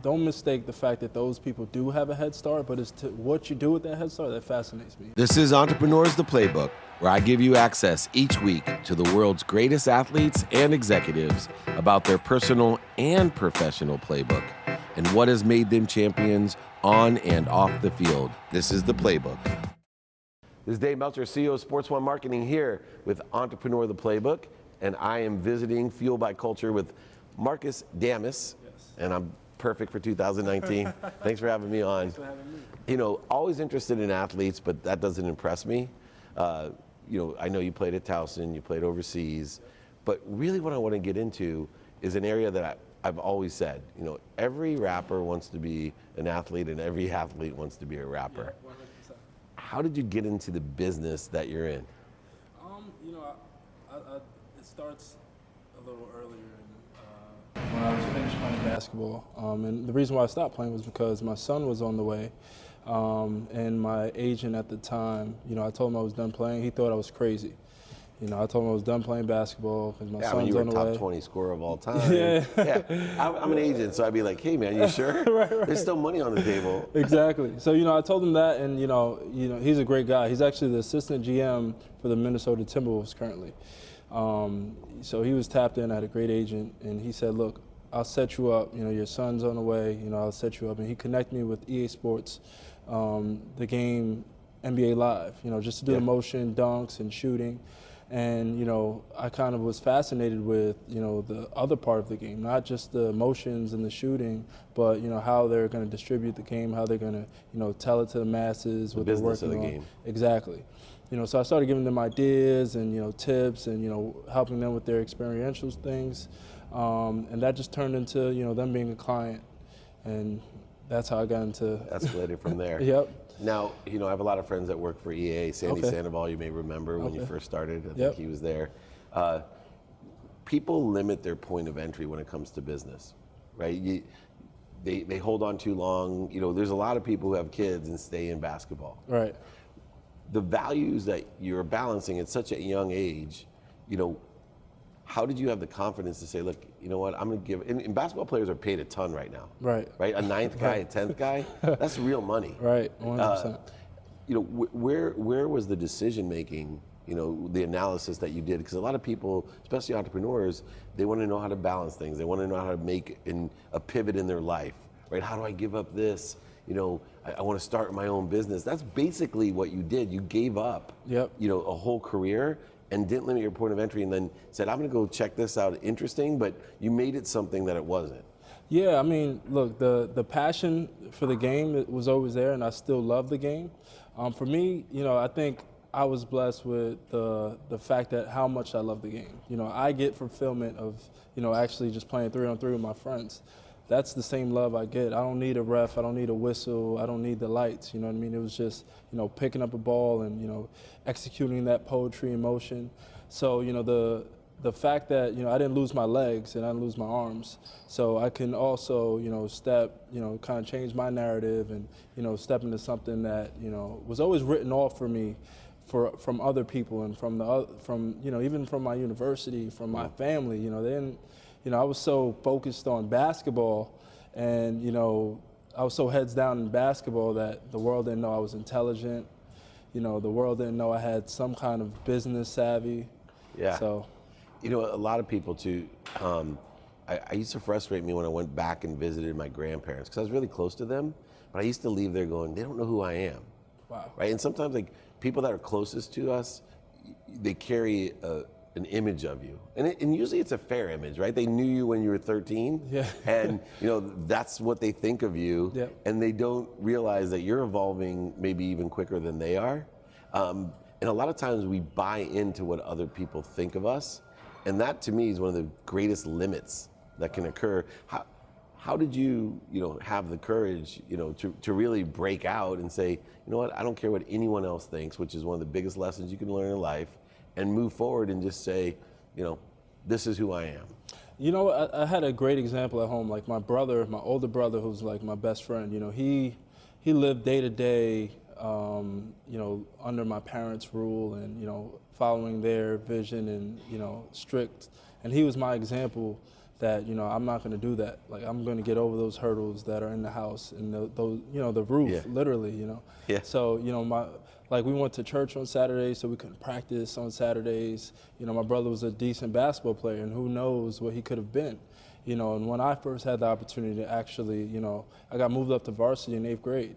Don't mistake the fact that those people do have a head start, but it's to what you do with that head start that fascinates me. This is Entrepreneurs the Playbook, where I give you access each week to the world's greatest athletes and executives about their personal and professional playbook and what has made them champions on and off the field. This is the Playbook. This is David Meltzer, CEO of Sports One Marketing, here with Entrepreneur the Playbook, and I am visiting Fueled by Culture with Marcus Damas, and I'm perfect for 2019. Thanks for having me on. Thanks for having me. You know, always interested in athletes, but that doesn't impress me. I know you played at Towson, you played overseas, but really what I want to get into is an area that I've always said, every rapper wants to be an athlete and every athlete wants to be a rapper. Yeah, 100%. How did you get into the business that you're in? It starts a little earlier. When I was finished playing basketball, and the reason why I stopped playing was because my son was on the way, and my agent at the time, I told him I was done playing. He thought I was crazy. I told him I was done playing basketball because my son's you were on the way. top 20 scorer of all time. Yeah. I'm an agent, so I'd be like, hey man, you sure? Right. There's still money on the table. Exactly. So I told him that, and he's a great guy. He's actually the assistant GM for the Minnesota Timberwolves currently. So he was tapped in. I had a great agent, and he said, look, I'll set you up. Your son's on the way. I'll set you up. And he connected me with EA Sports, the game NBA Live, just to do the motion, dunks, and shooting. And, I kind of was fascinated with, the other part of the game, not just the motions and the shooting, but, how they're going to distribute the game, how they're going to, tell it to the masses, what they're working on. The business of the game. Exactly. So I started giving them ideas and, tips and, helping them with their experiential things. And that just turned into, them being a client. And that's how I got into... Escalated from there. Yep. Now, I have a lot of friends that work for EA. Sandy Sandoval, you may remember when you first started. I think he was there. People limit their point of entry when it comes to business, right? They hold on too long. There's a lot of people who have kids and stay in basketball. Right. The values that you're balancing at such a young age, how did you have the confidence to say, look, you know what, I'm going to give, and basketball players are paid a ton right now. Right. Right? A ninth guy, a 10th guy, that's real money. Right, 100%. Where was the decision making, the analysis that you did? Because a lot of people, especially entrepreneurs, they want to know how to balance things. They want to know how to make a pivot in their life, right? How do I give up this? I want to start my own business. That's basically what you did. You gave up, a whole career and didn't limit your point of entry and then said, I'm going to go check this out. Interesting, but you made it something that it wasn't. Yeah, look, the passion for the game was always there, and I still love the game. For me, I think I was blessed with the fact that how much I love the game. I get fulfillment of, actually just playing 3-on-3 with my friends. That's the same love I get. I don't need a ref, I don't need a whistle, I don't need the lights, you know what I mean? It was just, picking up a ball and, executing that poetry in motion. So, the fact that, I didn't lose my legs and I didn't lose my arms, so I can also, step, kind of change my narrative and, step into something that, was always written off for me from other people and from even from my university, from my family, they didn't, I was so focused on basketball and, I was so heads down in basketball that the world didn't know I was intelligent. The world didn't know I had some kind of business savvy. Yeah. So, a lot of people too, I used to frustrate me when I went back and visited my grandparents because I was really close to them, but I used to leave there going, they don't know who I am. wow. Right? And sometimes people that are closest to us, they carry an image of you. And usually it's a fair image, right? They knew you when you were 13. Yeah. And that's what they think of you. Yep. And they don't realize that you're evolving maybe even quicker than they are. And a lot of times we buy into what other people think of us. And that to me is one of the greatest limits that can occur. How did you, have the courage, to really break out and say, you know what, I don't care what anyone else thinks, which is one of the biggest lessons you can learn in life, and move forward and just say, this is who I am. I had a great example at home. Like my older brother, who's like my best friend, he lived day to day, under my parents' rule and, following their vision and, strict. And he was my example, that, you know, I'm not going to do that. Like, I'm going to get over those hurdles that are in the house and those, you know, the roof, literally, you know. Yeah. So, you know, we went to church on Saturdays, so we couldn't practice on Saturdays. You know, my brother was a decent basketball player, and who knows what he could have been. You know, and when I first had the opportunity to actually, you know, I got moved up to varsity in 8th grade.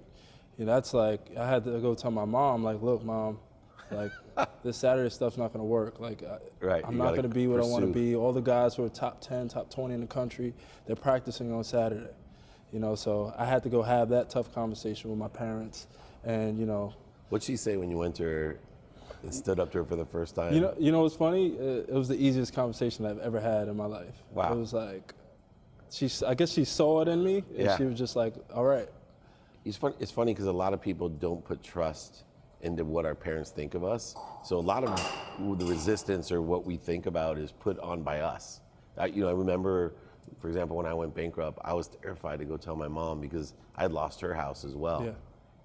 You know, that's like, I had to go tell my mom, like, look, Mom, like, this Saturday stuff's not going to work. Like, I'm not going to be what I want to be. All the guys who are top 10, top 20 in the country, they're practicing on Saturday. You know, so I had to go have that tough conversation with my parents. And, you know. What'd she say when you went to her and stood up to her for the first time? You know what's funny? It was the easiest conversation I've ever had in my life. Wow. It was like, I guess she saw it in me, and she was just like, all right. It's funny because a lot of people don't put trust into what our parents think of us. So a lot of the resistance or what we think about is put on by us. I remember, for example, when I went bankrupt, I was terrified to go tell my mom because I had lost her house as well. Yeah.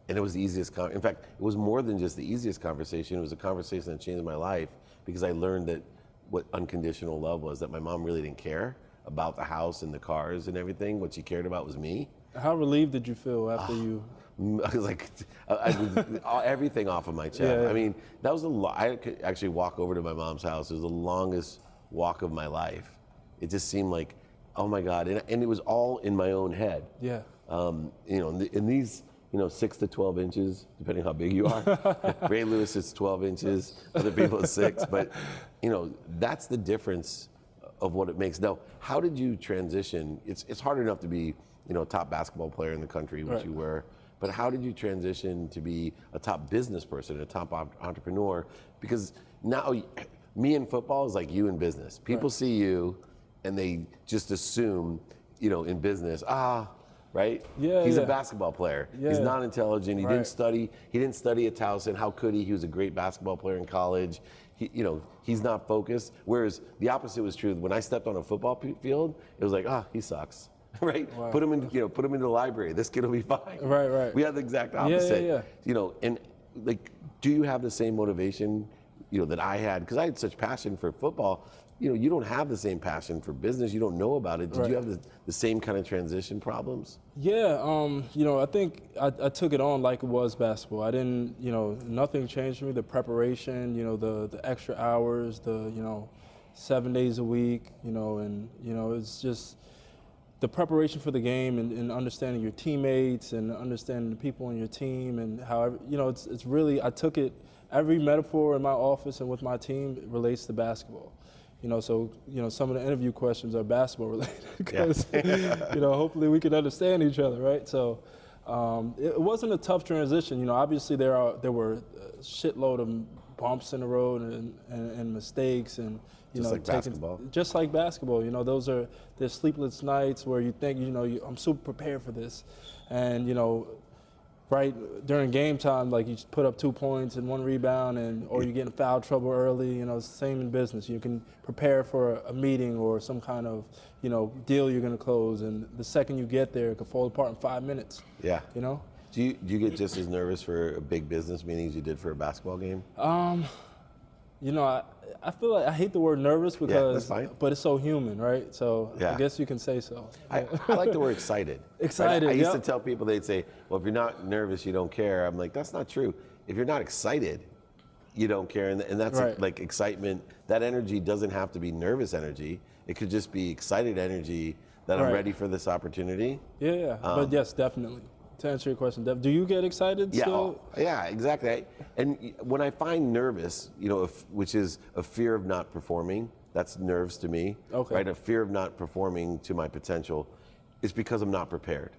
And it was the easiest, in fact, it was more than just the easiest conversation. It was a conversation that changed my life because I learned that what unconditional love was, that my mom really didn't care about the house and the cars and everything. What she cared about was me. How relieved did you feel after you? I was like, everything off of my chest. Yeah. I mean, that was I could actually walk over to my mom's house. It was the longest walk of my life. It just seemed like, oh my God. And it was all in my own head. Yeah. You know, in these, 6 to 12 inches, depending how big you are. Ray Lewis is 12 inches, other people are 6. But, that's the difference of what it makes. Now, how did you transition? It's hard enough to be, a top basketball player in the country, which you were. But how did you transition to be a top business person, a top entrepreneur? Because now, me in football is like you in business. People see you, and they just assume, in business, right? Yeah, He's a basketball player. Yeah. He's not intelligent. He didn't study. He didn't study at Towson. How could he? He was a great basketball player in college. He's not focused. Whereas the opposite was true. When I stepped on a football field, it was like, he sucks. Right? Wow. Put him in the library. This kid will be fine. Right. We had the exact opposite. Yeah. And like, do you have the same motivation, that I had? Because I had such passion for football. You don't have the same passion for business. You don't know about it. Did you have the same kind of transition problems? Yeah. I think I took it on like it was basketball. I didn't, nothing changed for me. The preparation, the extra hours, 7 days a week, and it's just the preparation for the game and understanding your teammates and understanding the people on your team and how, it's really, I took it, every metaphor in my office and with my team relates to basketball. So some of the interview questions are basketball related because, hopefully we can understand each other, right? So it wasn't a tough transition. Obviously there were a shitload of bumps in the road and mistakes and, just like basketball. Just like basketball, there's sleepless nights where you think, I'm super prepared for this. And, right during game time, like you put up 2 points and 1 rebound or you get in foul trouble early, it's the same in business. You can prepare for a meeting or some kind of, deal you're going to close. And the second you get there, it could fall apart in 5 minutes. Yeah. Do you get just as nervous for a big business meeting as you did for a basketball game? I feel like I hate the word nervous because, that's fine. But it's so human, right? So I guess you can say so. I like the word excited. Excited. I used to tell people, they'd say, well, if you're not nervous, you don't care. I'm like, that's not true. If you're not excited, you don't care. And that's like excitement. That energy doesn't have to be nervous energy. It could just be excited energy that I'm ready for this opportunity. Yeah. But yes, definitely. To answer your question, do you get excited still? Yeah, exactly. And when I find nervous, which is a fear of not performing, that's nerves to me, right? A fear of not performing to my potential, it's because I'm not prepared.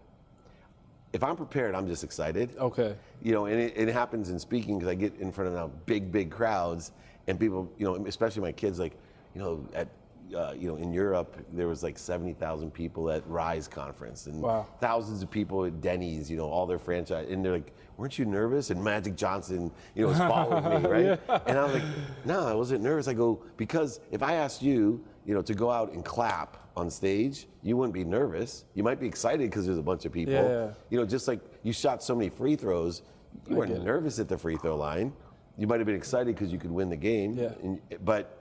If I'm prepared, I'm just excited. Okay. And it happens in speaking because I get in front of now big crowds and people, especially my kids, like, in Europe, there was like 70,000 people at Rise conference and thousands of people at Denny's, all their franchise. And they're like, weren't you nervous? And Magic Johnson, was following me, right? And I was like, no, I wasn't nervous. I go, because if I asked you, to go out and clap on stage, you wouldn't be nervous. You might be excited because there's a bunch of people. Yeah. Just like you shot so many free throws, you weren't nervous at the free throw line. You might have been excited because you could win the game. Yeah. But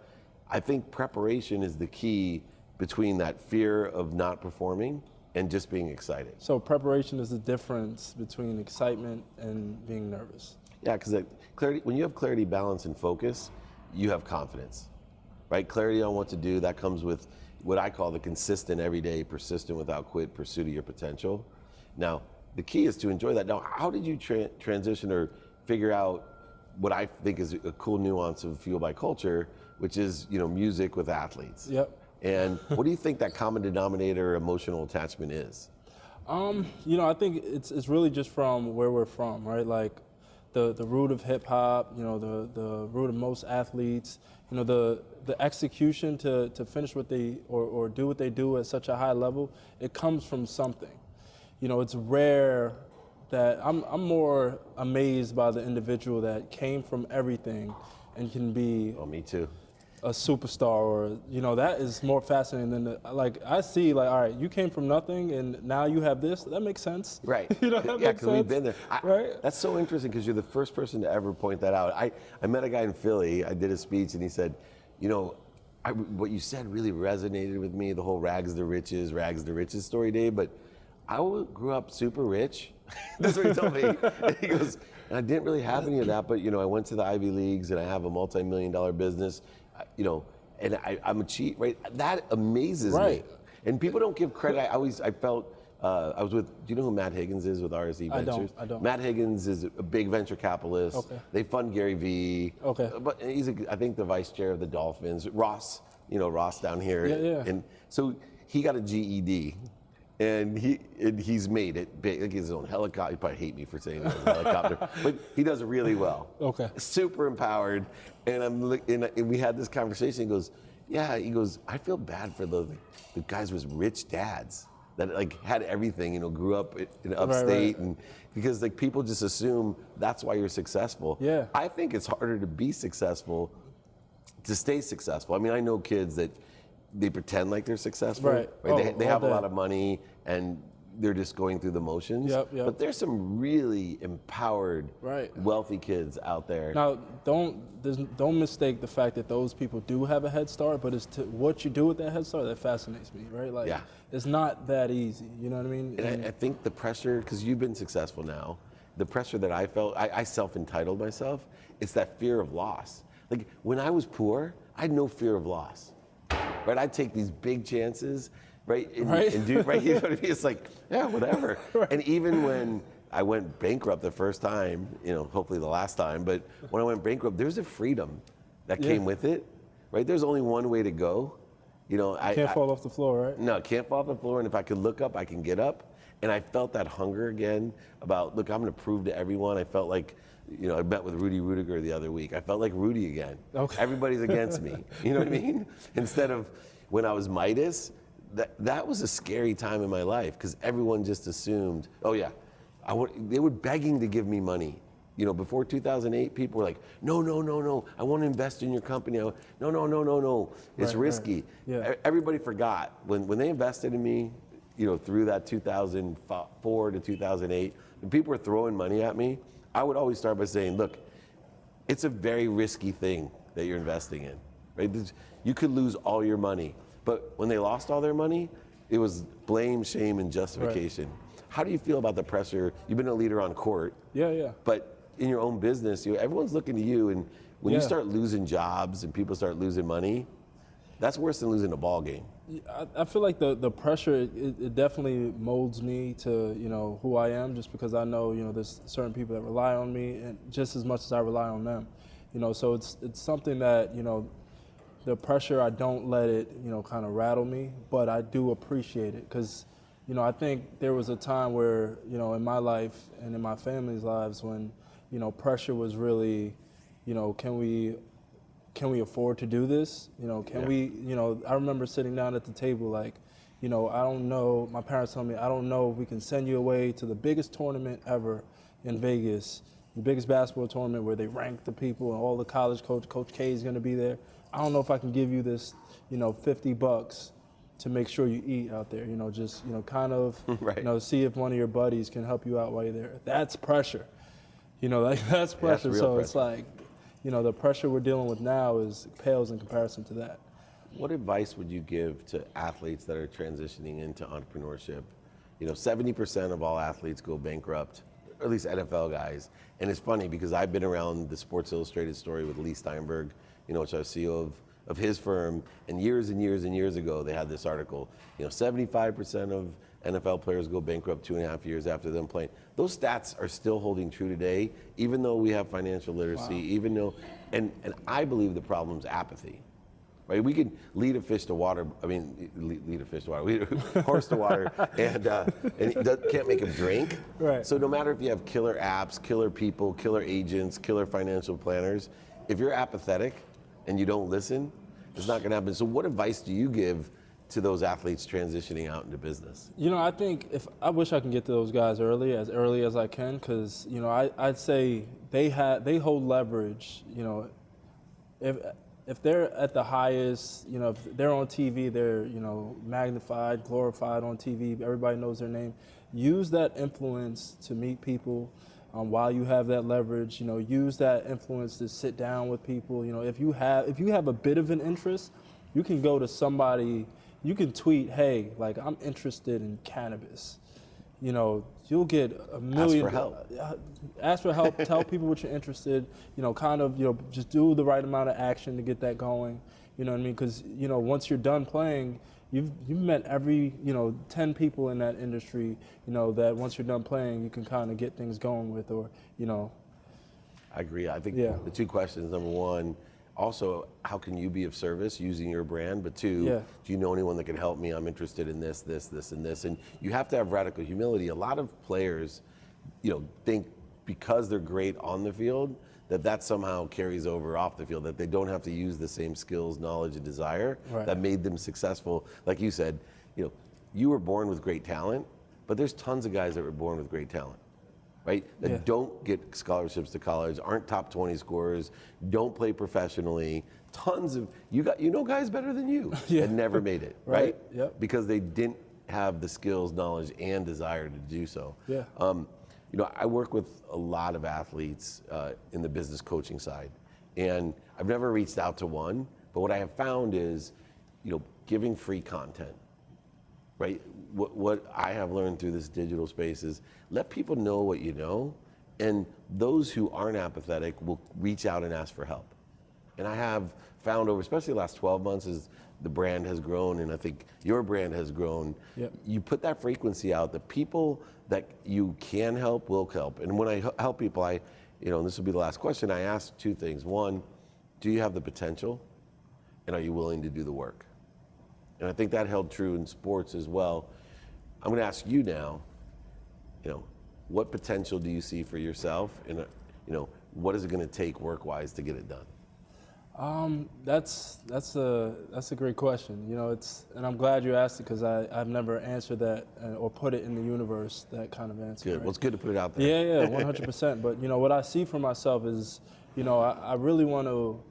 I think preparation is the key between that fear of not performing and just being excited? So preparation is the difference between excitement and being nervous. Yeah, because clarity, when you have clarity, balance, and focus, you have confidence, right? Clarity on what to do, that comes with what I call the consistent, everyday, persistent, without quit pursuit of your potential. Now, the key is to enjoy that. Now, how did you transition or figure out what I think is a cool nuance of Fueled by Culture, which is, music with athletes? Yep. And what do you think that common denominator emotional attachment is? I think it's really just from where we're from, right? Like the root of hip hop, the root of most athletes, the execution to finish what they or do what they do at such a high level, it comes from something. It's rare that I'm more amazed by the individual that came from everything and can be Oh, me too. a superstar, or that is more fascinating than I see, all right, you came from nothing and now you have this. That makes sense, right? That yeah, makes because we've sense. been there. Right? That's so interesting because you're the first person to ever point that out. I met a guy in Philly. I did a speech and he said, what you said really resonated with me. The whole rags to riches story, Dave. But I grew up super rich. That's what he told me. And he goes, and I didn't really have any of that, but I went to the Ivy Leagues and I have a multi-million-dollar business, and I'm a cheat, right? That amazes me. And people don't give credit. I felt, I was with, do you know who Matt Higgins is with RSE Ventures? I don't. Matt Higgins is a big venture capitalist. Okay. They fund Gary Vee. Okay. But he's, I think, the vice chair of the Dolphins. Ross, Ross down here. Yeah. And so he got a GED. And he's made it big. Like his own helicopter. He'd probably hate me for saying that, helicopter, but he does it really well. Okay. Super empowered. And we had this conversation. He goes, yeah. He goes, I feel bad for the guys with rich dads that had everything. Grew up in upstate, and because people just assume that's why you're successful. Yeah. I think it's harder to be successful, to stay successful. I mean, I know kids that they pretend like they're successful. Right. They have a lot of money and they're just going through the motions. Yep. But there's some really empowered, wealthy kids out there. Now, don't mistake the fact that those people do have a head start, but it's what you do with that head start that fascinates me, right? It's not that easy. You know what I mean? And I think the pressure, because you've been successful now, the pressure that I felt, I self-entitled myself. It's that fear of loss. Like when I was poor, I had no fear of loss. Right, I'd take these big chances, right? And do, right? You know what I mean? It's like, yeah, whatever. And even when I went bankrupt the first time, hopefully the last time, but when I went bankrupt, there's a freedom that came with it, right? There's only one way to go. Can't fall off the floor, right? No, can't fall off the floor. And if I could look up, I can get up. And I felt that hunger again about, look, I'm going to prove to everyone. I felt like, I met with Rudy Rudiger the other week. I felt like Rudy again. Okay. Everybody's against me. You know what I mean? Instead of when I was Midas, that was a scary time in my life because everyone just assumed, oh yeah, they were begging to give me money. Before 2008, people were like, no, I want to invest in your company. No, it's risky. Right. Yeah. Everybody forgot when they invested in me, through that 2004 to 2008, when people were throwing money at me, I would always start by saying, look, it's a very risky thing that you're investing in, right? You could lose all your money. But when they lost all their money, it was blame, shame, and justification. Right. How do you feel about the pressure? You've been a leader on court. Yeah. But in your own business, everyone's looking to you. And when you start losing jobs and people start losing money, that's worse than losing a ball game. I feel like the pressure, it definitely molds me to, who I am, just because I know, there's certain people that rely on me and just as much as I rely on them. So it's something that, the pressure, I don't let it, kind of rattle me, but I do appreciate it because, I think there was a time where, in my life and in my family's lives when, pressure was really, can we afford to do this? Can we, I remember sitting down at the table I don't know, my parents told me, I don't know if we can send you away to the biggest tournament ever in Vegas, the biggest basketball tournament where they rank the people and all the college Coach K is gonna be there. I don't know if I can give you this, $50 to make sure you eat out there, just, kind of, see if one of your buddies can help you out while you're there. That's pressure, that's pressure. That's so pressure. It's like, the pressure we're dealing with now pales in comparison to that. What advice would you give to athletes that are transitioning into entrepreneurship? 70% of all athletes go bankrupt, or at least NFL guys. And it's funny because I've been around the Sports Illustrated story with Lee Steinberg, which I was CEO of his firm, and years and years and years ago, they had this article, 75% of NFL players go bankrupt 2.5 years after them playing. Those stats are still holding true today, even though we have financial literacy, even though, and I believe the problem's apathy. Right, we can lead a fish to water. I mean, lead a fish to water. Lead a horse to water, and it can't make him drink. Right. So no matter if you have killer apps, killer people, killer agents, killer financial planners, if you're apathetic and you don't listen, it's not going to happen. So what advice do you give to those athletes transitioning out into business? I think I wish I can get to those guys early as I can, because I'd say they hold leverage. If they're at the highest, if they're on TV, they're, magnified, glorified on TV, everybody knows their name. Use that influence to meet people while you have that leverage. Use that influence to sit down with people. If you have a bit of an interest, you can go to somebody, you can tweet, hey, like, I'm interested in cannabis. You'll get a million. Ask for help. Tell people what you're interested. Just do the right amount of action to get that going. You know what I mean? Because once you're done playing, you've met every 10 people in that industry. That once you're done playing, you can kind of get things going with, or. I agree. I think the two questions: number one, also, how can you be of service using your brand? But two, do you know anyone that can help me? I'm interested in this, and this. And you have to have radical humility. A lot of players, think because they're great on the field, that somehow carries over off the field, that they don't have to use the same skills, knowledge, and desire that made them successful. Like you said, you were born with great talent, but there's tons of guys that were born with great talent. Right? That don't get scholarships to college, aren't top 20 scorers, don't play professionally. Tons of guys better than you that never made it, right? Yep. Because they didn't have the skills, knowledge, and desire to do so. Yeah. I work with a lot of athletes in the business coaching side, and I've never reached out to one, but what I have found is, giving free content. Right? What I have learned through this digital space is let people know what you know, and those who aren't apathetic will reach out and ask for help. And I have found over, especially the last 12 months, as the brand has grown, and I think your brand has grown, you put that frequency out, the people that you can help will help. And when I help people, and this will be the last question, I ask two things. One, do you have the potential, and are you willing to do the work? And I think that held true in sports as well. I'm going to ask you now, what potential do you see for yourself, and what is it going to take work-wise to get it done? That's a great question. And I'm glad you asked it, because I've never answered that or put it in the universe, that kind of answer. Good. Right? Well, it's good to put it out there. Yeah, 100%. But what I see for myself is, I really want to.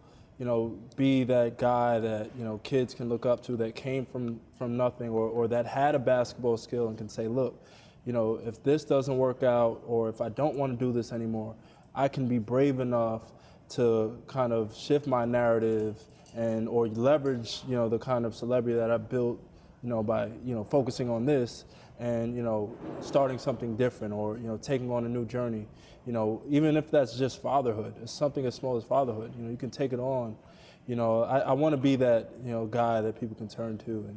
Be that guy that, kids can look up to, that came from nothing, or that had a basketball skill and can say, look, if this doesn't work out, or if I don't want to do this anymore, I can be brave enough to kind of shift my narrative or leverage, the kind of celebrity that I built, by, focusing on this and, starting something different, or, taking on a new journey. Even if that's just fatherhood, it's something as small as fatherhood, you can take it on. I want to be that, guy that people can turn to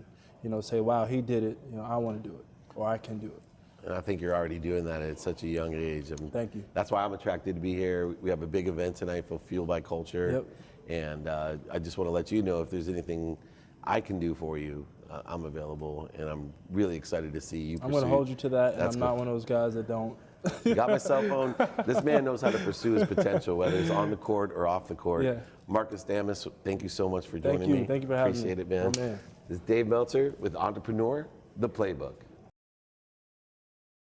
and, say, wow, he did it, I want to do it, or I can do it. And I think you're already doing that at such a young age. Thank you. That's why I'm attracted to be here. We have a big event tonight for Fueled by Culture. Yep. And I just want to let you know, if there's anything I can do for you, I'm available, and I'm really excited to see you pursue. I'm going to hold you to that, and That's I'm cool. not one of those guys that don't. You got my cell phone. This man knows how to pursue his potential, whether it's on the court or off the court. Yeah. Marcus Damas, thank you so much for joining me. Thank you for having me. Appreciate it, man. Oh, man. This is Dave Meltzer with Entrepreneur, the Playbook.